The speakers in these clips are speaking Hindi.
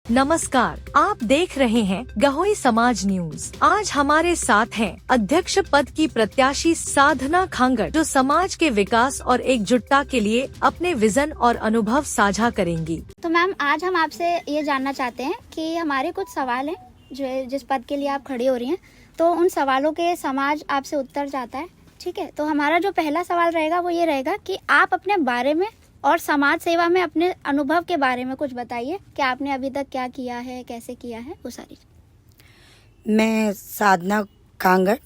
नमस्कार, आप देख रहे हैं गहोई समाज न्यूज। आज हमारे साथ हैं अध्यक्ष पद की प्रत्याशी साधना खांगट, जो समाज के विकास और एकजुटता के लिए अपने विजन और अनुभव साझा करेंगी। तो मैम, आज हम आपसे ये जानना चाहते हैं कि हमारे कुछ सवाल हैं जो जिस पद के लिए आप खड़ी हो रही हैं, तो उन सवालों के समाज आपसे उत्तर चाहता है। ठीक है, तो हमारा जो पहला सवाल रहेगा वो ये रहेगा कि आप अपने बारे में और समाज सेवा में अपने अनुभव के बारे में कुछ बताइए कि आपने अभी तक क्या किया है, कैसे किया है, वो सारी। मैं साधना खांगट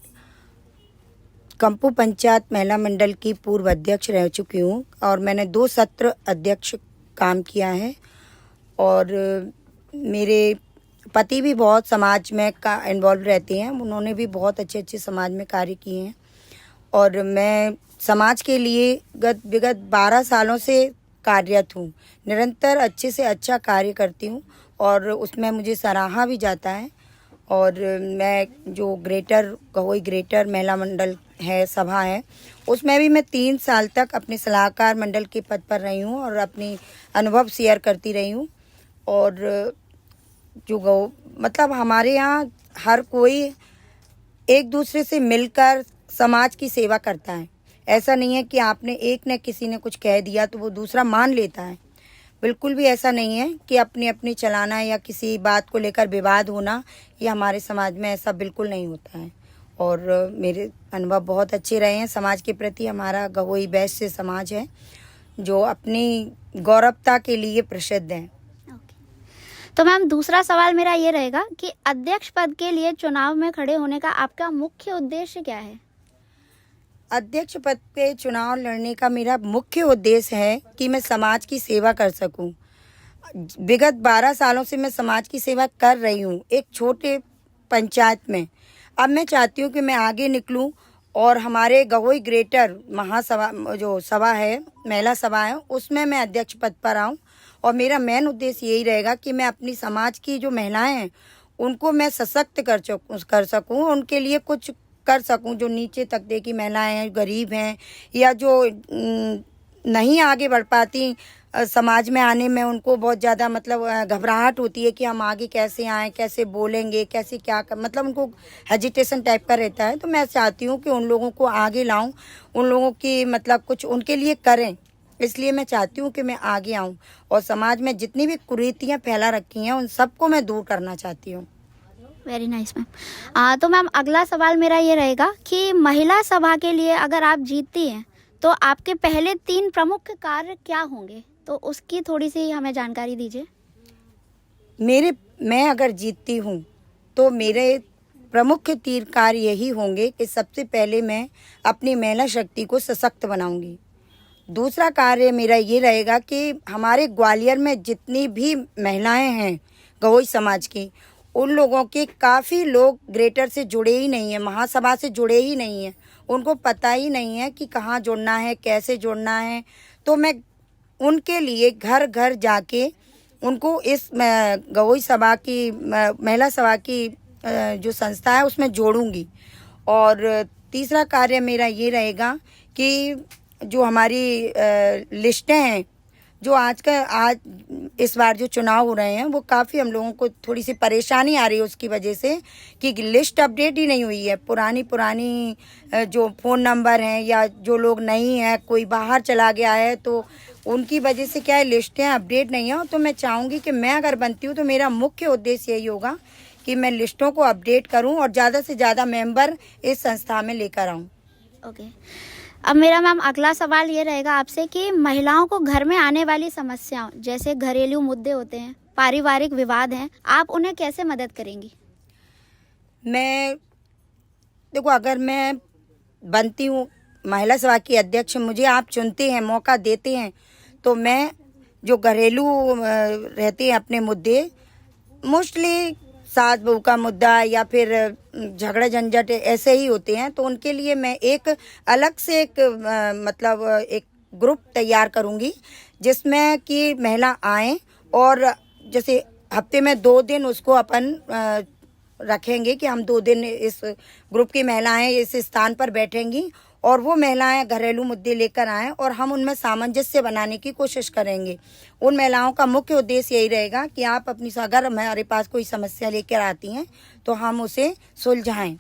कंपू पंचायत महिला मंडल की पूर्व अध्यक्ष रह चुकी हूँ और मैंने 2 सत्र अध्यक्ष काम किया है। और मेरे पति भी बहुत समाज में इन्वॉल्व रहते हैं, उन्होंने भी बहुत अच्छे समाज में कार्य किए हैं। और मैं समाज के लिए विगत 12 सालों से कार्यरत हूँ, निरंतर अच्छे से अच्छा कार्य करती हूँ और उसमें मुझे सराहा भी जाता है। और मैं जो गहोई ग्रेटर महिला मंडल है, सभा है, उसमें भी मैं 3 साल तक अपने सलाहकार मंडल के पद पर रही हूँ और अपनी अनुभव शेयर करती रही हूँ। और जो मतलब हमारे यहाँ हर कोई एक दूसरे से मिलकर समाज की सेवा करता है। ऐसा नहीं है कि आपने एक ने किसी ने कुछ कह दिया तो वो दूसरा मान लेता है। बिल्कुल भी ऐसा नहीं है कि अपनी अपनी चलाना या किसी बात को लेकर विवाद होना, ये हमारे समाज में ऐसा बिल्कुल नहीं होता है। और मेरे अनुभव बहुत अच्छे रहे हैं समाज के प्रति। हमारा गहोई वैश्य समाज है जो अपनी गौरवता के लिए प्रसिद्ध है। तो मैम, दूसरा सवाल मेरा ये रहेगा कि अध्यक्ष पद के लिए चुनाव में खड़े होने का आपका मुख्य उद्देश्य क्या है? अध्यक्ष पद पे चुनाव लड़ने का मेरा मुख्य उद्देश्य है कि मैं समाज की सेवा कर सकूं। विगत 12 सालों से मैं समाज की सेवा कर रही हूं एक छोटे पंचायत में। अब मैं चाहती हूं कि मैं आगे निकलूं और हमारे गहोई ग्रेटर महासभा जो सभा है, महिला सभा है, उसमें मैं अध्यक्ष पद पर आऊं। और मेरा मेन उद्देश्य यही रहेगा कि मैं अपनी समाज की जो महिलाएं हैं उनको मैं सशक्त कर सकूं, उनके लिए कुछ कर सकूं। जो नीचे तबके की महिलाएं हैं, गरीब हैं या जो नहीं आगे बढ़ पाती समाज में आने में, उनको बहुत ज़्यादा मतलब घबराहट होती है कि हम आगे कैसे आएँ, कैसे बोलेंगे, कैसे क्या मतलब उनको हेजिटेशन टाइप का रहता है। तो मैं चाहती हूँ कि उन लोगों को आगे लाऊं, उन लोगों की मतलब कुछ उनके लिए करें। इसलिए मैं चाहती हूँ कि मैं आगे आऊँ और समाज में जितनी भी कुरीतियाँ फैला रखी हैं उन सबको मैं दूर करना चाहती हूँ। Very nice ma'am. तो मैम, अगला सवाल मेरा ये रहेगा कि महिला सभा के लिए अगर आप जीतती हैं तो आपके पहले 3 प्रमुख कार्य क्या होंगे? तो उसकी थोड़ी सी हमें जानकारी दीजिए। मैं अगर जीतती हूँ तो मेरे प्रमुख 3 कार्य यही होंगे कि सबसे पहले मैं अपनी महिला शक्ति को सशक्त बनाऊंगी। दूसरा कार्य मेरा ये रहेगा कि हमारे ग्वालियर में जितनी भी महिलाएं हैं गहोई समाज की, उन लोगों के काफ़ी लोग ग्रेटर से जुड़े ही नहीं हैं, महासभा से जुड़े ही नहीं हैं, उनको पता ही नहीं है कि कहाँ जुड़ना है, कैसे जुड़ना है। तो मैं उनके लिए घर घर जाके उनको इस गहोई सभा की महिला सभा की जो संस्था है उसमें जोड़ूंगी। और तीसरा कार्य मेरा ये रहेगा कि जो हमारी लिस्टें हैं, जो आज इस बार जो चुनाव हो रहे हैं वो काफ़ी हम लोगों को थोड़ी सी परेशानी आ रही है उसकी वजह से कि लिस्ट अपडेट ही नहीं हुई है। पुरानी जो फ़ोन नंबर हैं या जो लोग नहीं हैं, कोई बाहर चला गया है, तो उनकी वजह से क्या है, लिस्टें अपडेट नहीं हैं। तो मैं चाहूँगी कि मैं अगर बनती हूँ तो मेरा मुख्य उद्देश्य यही होगा कि मैं लिस्टों को अपडेट करूँ और ज़्यादा से ज़्यादा मेंबर इस संस्था में लेकर आऊँ। ओके। अब मेरा मैम अगला सवाल ये रहेगा आपसे कि महिलाओं को घर में आने वाली समस्याओं जैसे घरेलू मुद्दे होते हैं, पारिवारिक विवाद हैं, आप उन्हें कैसे मदद करेंगी? देखो, अगर मैं बनती हूँ महिला सभा की अध्यक्ष, मुझे आप चुनते हैं, मौका देते हैं, तो मैं जो घरेलू रहते हैं अपने मुद्दे, मोस्टली सास बहू का मुद्दा या फिर झगड़ा झंझट ऐसे ही होते हैं, तो उनके लिए मैं एक अलग से एक ग्रुप तैयार करूंगी जिसमें कि महिला आएँ और जैसे हफ्ते में 2 दिन उसको अपन रखेंगे कि हम 2 दिन इस ग्रुप की महिलाएं इस स्थान पर बैठेंगी और वो महिलाएं घरेलू मुद्दे लेकर आएं और हम उनमें सामंजस्य बनाने की कोशिश करेंगे। उन महिलाओं का मुख्य उद्देश्य यही रहेगा कि आप अपनी अगर हमारे पास कोई समस्या लेकर आती हैं तो हम उसे सुलझाएं।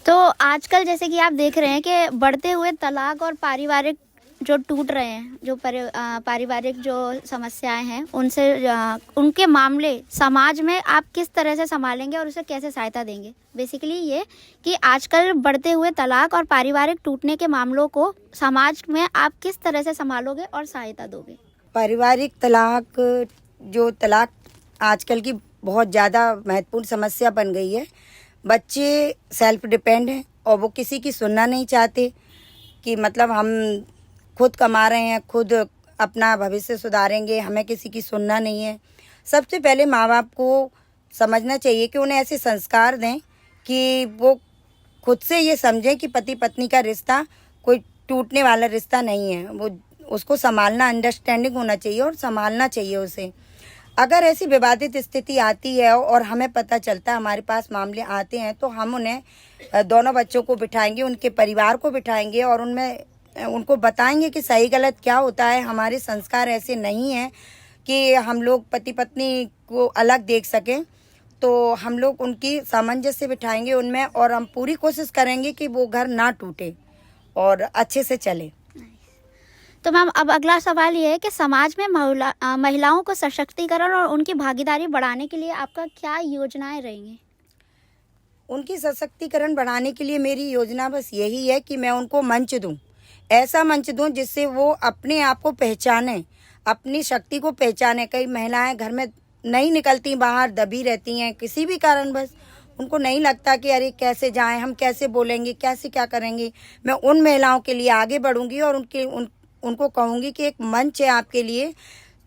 तो आजकल जैसे कि आप देख रहे हैं कि बढ़ते हुए तलाक और पारिवारिक जो टूट रहे हैं, जो पारिवारिक जो समस्याएं हैं, उनसे उनके मामले समाज में आप किस तरह से संभालेंगे और उसे कैसे सहायता देंगे? बेसिकली ये कि आजकल बढ़ते हुए तलाक और पारिवारिक टूटने के मामलों को समाज में आप किस तरह से संभालोगे और सहायता दोगे? पारिवारिक तलाक आजकल की बहुत ज़्यादा महत्वपूर्ण समस्या बन गई है। बच्चे सेल्फ डिपेंड हैं और वो किसी की सुनना नहीं चाहते कि मतलब हम खुद कमा रहे हैं, खुद अपना भविष्य सुधारेंगे, हमें किसी की सुनना नहीं है। सबसे पहले माँ बाप को समझना चाहिए कि उन्हें ऐसे संस्कार दें कि वो खुद से ये समझें कि पति पत्नी का रिश्ता कोई टूटने वाला रिश्ता नहीं है। वो उसको संभालना, अंडरस्टैंडिंग होना चाहिए और संभालना चाहिए उसे। अगर ऐसी विवादित स्थिति आती है और हमें पता चलता है, हमारे पास मामले आते हैं, तो हम उन्हें दोनों बच्चों को बिठाएंगे, उनके परिवार को बिठाएंगे और उनको बताएंगे कि सही गलत क्या होता है। हमारे संस्कार ऐसे नहीं हैं कि हम लोग पति पत्नी को अलग देख सकें, तो हम लोग उनकी सामंजस्य बिठाएंगे उनमें और हम पूरी कोशिश करेंगे कि वो घर ना टूटे और अच्छे से चले। तो मैम, अब अगला सवाल ये है कि समाज में महिलाओं को सशक्तिकरण और उनकी भागीदारी बढ़ाने के लिए आपका क्या योजनाएं रहेंगी? उनकी सशक्तिकरण बढ़ाने के लिए मेरी योजना बस यही है कि मैं उनको मंच दूं, ऐसा मंच दूं जिससे वो अपने आप को पहचाने, अपनी शक्ति को पहचाने। कई महिलाएं घर में नहीं निकलती, बाहर दबी रहती हैं किसी भी कारण, बस उनको नहीं लगता कि अरे कैसे जाएं, हम कैसे बोलेंगे, कैसे क्या करेंगे। मैं उन महिलाओं के लिए आगे बढ़ूंगी और उनको कहूंगी कि एक मंच है आपके लिए।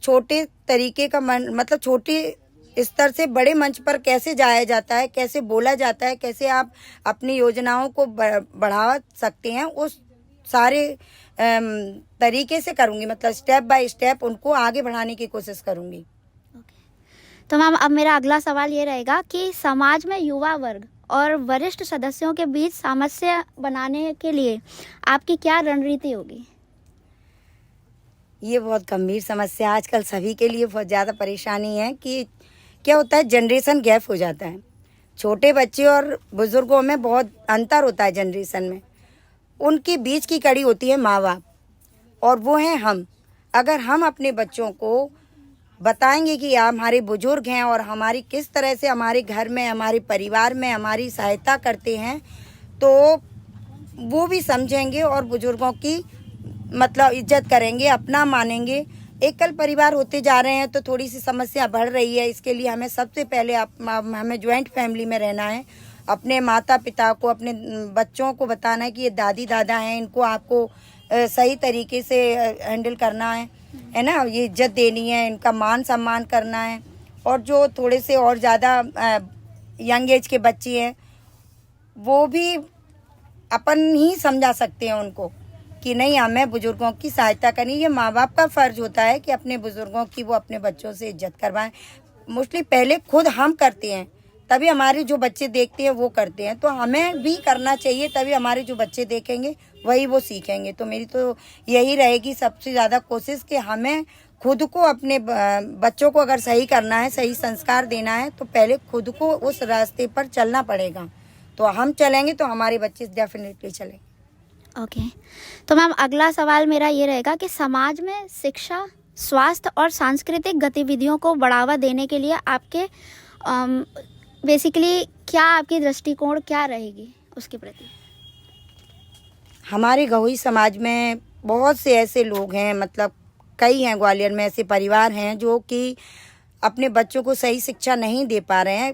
छोटे तरीके का मतलब छोटे स्तर से बड़े मंच पर कैसे जाया जाता है, कैसे बोला जाता है, कैसे आप अपनी योजनाओं को बढ़ा सकते हैं, उस सारे तरीके से करूंगी। मतलब स्टेप बाय स्टेप उनको आगे बढ़ाने की कोशिश करूंगी। तो मैम, अब मेरा अगला सवाल ये रहेगा कि समाज में युवा वर्ग और वरिष्ठ सदस्यों के बीच सामंजस्य बनाने के लिए आपकी क्या रणनीति होगी? ये बहुत गंभीर समस्या आजकल सभी के लिए बहुत ज़्यादा परेशानी है कि क्या होता है, जनरेशन गैप हो जाता है। छोटे बच्चे और बुजुर्गों में बहुत अंतर होता है जनरेशन में। उनके बीच की कड़ी होती है माँ बाप और वो हैं हम। अगर हम अपने बच्चों को बताएंगे कि आप हमारे बुजुर्ग हैं और हमारी किस तरह से हमारे घर में, हमारे परिवार में हमारी सहायता करते हैं, तो वो भी समझेंगे और बुजुर्गों की मतलब इज्जत करेंगे, अपना मानेंगे। एकल परिवार होते जा रहे हैं तो थोड़ी सी समस्या बढ़ रही है। इसके लिए हमें सबसे पहले हमें ज्वाइंट फैमिली में रहना है। अपने माता पिता को, अपने बच्चों को बताना है कि ये दादी दादा हैं, इनको आपको सही तरीके से हैंडल करना है ना, ये इज्जत देनी है, इनका मान सम्मान करना है। और जो थोड़े से और ज़्यादा यंग एज के बच्चे हैं, वो भी अपन ही समझा सकते हैं उनको कि नहीं, हमें बुजुर्गों की सहायता करनी। ये माँ बाप का फर्ज होता है कि अपने बुजुर्गों की वो अपने बच्चों से इज्जत करवाएं। मोस्टली पहले खुद हम करते हैं, तभी हमारे जो बच्चे देखते हैं वो करते हैं। तो हमें भी करना चाहिए, तभी हमारे जो बच्चे देखेंगे वही वो सीखेंगे। तो मेरी तो यही रहेगी सबसे ज़्यादा कोशिश कि हमें खुद को, अपने बच्चों को अगर सही करना है, सही संस्कार देना है, तो पहले खुद को उस रास्ते पर चलना पड़ेगा। तो हम चलेंगे तो हमारे बच्चे डेफिनेटली चलेंगे। ओके। तो मैम, अगला सवाल मेरा ये रहेगा कि समाज में शिक्षा, स्वास्थ्य और सांस्कृतिक गतिविधियों को बढ़ावा देने के लिए आपके बेसिकली क्या आपकी दृष्टिकोण क्या रहेगी उसके प्रति? हमारे गहोई समाज में बहुत से ऐसे लोग हैं, मतलब कई हैं, ग्वालियर में ऐसे परिवार हैं जो कि अपने बच्चों को सही शिक्षा नहीं दे पा रहे हैं,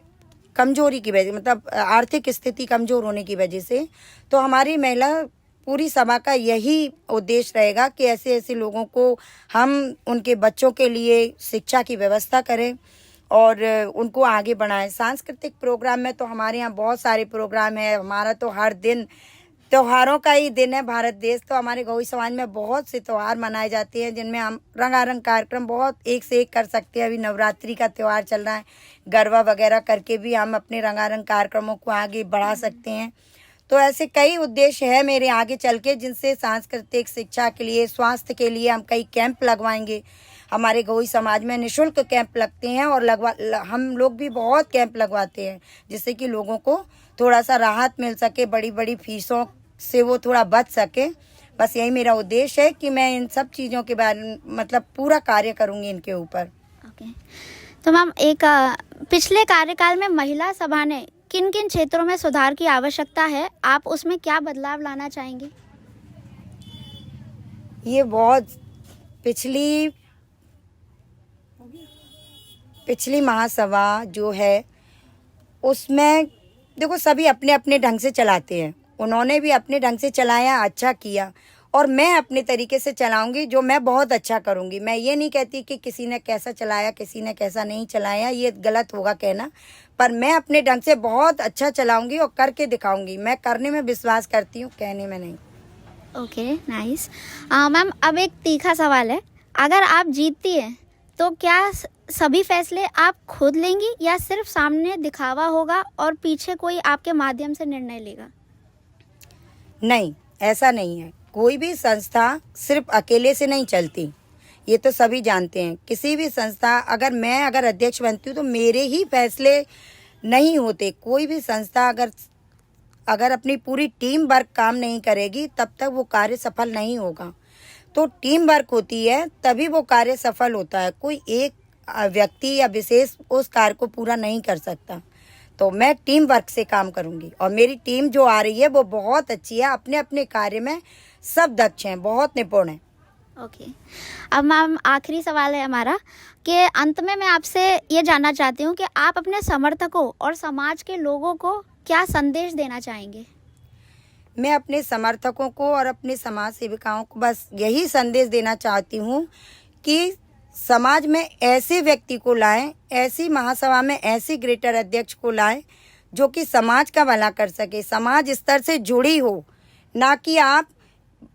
कमजोरी की वजह, मतलब आर्थिक स्थिति कमजोर होने की वजह से। तो हमारी महिला पूरी सभा का यही उद्देश्य रहेगा कि ऐसे ऐसे लोगों को हम उनके बच्चों के लिए शिक्षा की व्यवस्था करें और उनको आगे बढ़ाएं। सांस्कृतिक प्रोग्राम में तो हमारे यहाँ बहुत सारे प्रोग्राम हैं। हमारा तो हर दिन त्योहारों का ही दिन है भारत देश। तो हमारे गौरी समाज में बहुत से त्यौहार मनाए जाते हैं जिनमें हम रंगारंग कार्यक्रम बहुत एक से एक कर सकते हैं। अभी नवरात्रि का त्यौहार चल रहा है, गरबा वगैरह करके भी हम अपने रंगारंग कार्यक्रमों को आगे बढ़ा सकते हैं। तो ऐसे कई उद्देश्य है मेरे आगे चल के, जिनसे सांस्कृतिक शिक्षा के लिए, स्वास्थ्य के लिए हम कई कैंप लगवाएंगे। हमारे गवई समाज में निःशुल्क कैंप लगते हैं और हम लोग भी बहुत कैंप लगवाते हैं, जिससे कि लोगों को थोड़ा सा राहत मिल सके, बड़ी बड़ी फीसों से वो थोड़ा बच सके। बस यही मेरा उद्देश्य है कि मैं इन सब चीज़ों के बारे में मतलब पूरा कार्य करूँगी इनके ऊपर। ओके, तो मैम एक पिछले कार्यकाल में महिला सभा ने किन किन क्षेत्रों में सुधार की आवश्यकता है, आप उसमें क्या बदलाव लाना चाहेंगे? ये बहुत पिछली महासभा जो है उसमें देखो सभी अपने अपने ढंग से चलाते हैं। उन्होंने भी अपने ढंग से चलाया, अच्छा किया, और मैं अपने तरीके से चलाऊंगी जो मैं बहुत अच्छा करूंगी। मैं ये नहीं कहती कि किसी ने कैसा चलाया, किसी ने कैसा नहीं चलाया, ये गलत होगा कहना, पर मैं अपने ढंग से बहुत अच्छा चलाऊंगी और करके दिखाऊंगी। मैं करने में विश्वास करती हूँ, कहने में नहीं। Okay, nice. मैम अब एक तीखा सवाल है, अगर आप जीतती हैं तो क्या सभी फैसले आप खुद लेंगी या सिर्फ सामने दिखावा होगा और पीछे कोई आपके माध्यम से निर्णय लेगा? नहीं, ऐसा नहीं है। कोई भी संस्था सिर्फ अकेले से नहीं चलती, ये तो सभी जानते हैं। किसी भी संस्था अगर अध्यक्ष बनती हूँ तो मेरे ही फैसले नहीं होते। कोई भी संस्था अगर अपनी पूरी टीम वर्क काम नहीं करेगी तब तक वो कार्य सफल नहीं होगा। तो टीम वर्क होती है तभी वो कार्य सफल होता है। कोई एक व्यक्ति या विशेष उस कार्य को पूरा नहीं कर सकता। तो मैं टीम वर्क से काम करूंगी और मेरी टीम जो आ रही है वो बहुत अच्छी है, अपने अपने कार्य में सब दक्ष हैं, बहुत निपुण हैं। ओके, अब मैम आखिरी सवाल है हमारा कि अंत में मैं आपसे ये जानना चाहती हूँ कि आप अपने समर्थकों और समाज के लोगों को क्या संदेश देना चाहेंगे? मैं अपने समर्थकों को और अपने समाज सेविकाओं को बस यही संदेश देना चाहती हूँ कि समाज में ऐसे व्यक्ति को लाएं, ऐसी महासभा में ऐसी ग्रेटर अध्यक्ष को लाएं जो कि समाज का भला कर सके, समाज स्तर से जुड़ी हो। ना कि आप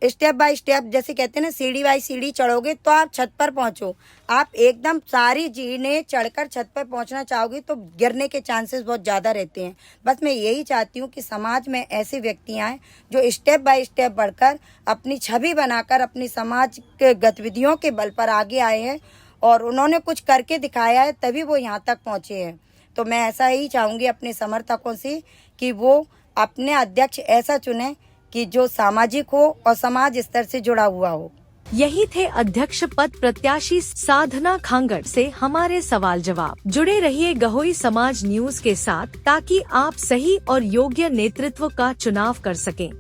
स्टेप बाय स्टेप, जैसे कहते हैं ना, सीढ़ी बाय सीढ़ी चढ़ोगे तो आप छत पर पहुंचो। आप एकदम सारी जीने चढ़कर छत पर पहुंचना चाहोगे तो गिरने के चांसेस बहुत ज़्यादा रहते हैं। बस मैं यही चाहती हूं कि समाज में ऐसे व्यक्ति आए जो स्टेप बाय स्टेप बढ़कर अपनी छवि बनाकर अपनी समाज के गतिविधियों के बल पर आगे आए हैं और उन्होंने कुछ करके दिखाया है, तभी वो यहाँ तक पहुँचे हैं। तो मैं ऐसा ही चाहूँगी अपने समर्थकों से कि वो अपने अध्यक्ष ऐसा चुने कि जो सामाजिक हो और समाज स्तर से जुड़ा हुआ हो। यही थे अध्यक्ष पद प्रत्याशी साधना खांगड़ से हमारे सवाल जवाब। जुड़े रहिए गहोई समाज न्यूज के साथ ताकि आप सही और योग्य नेतृत्व का चुनाव कर सकें।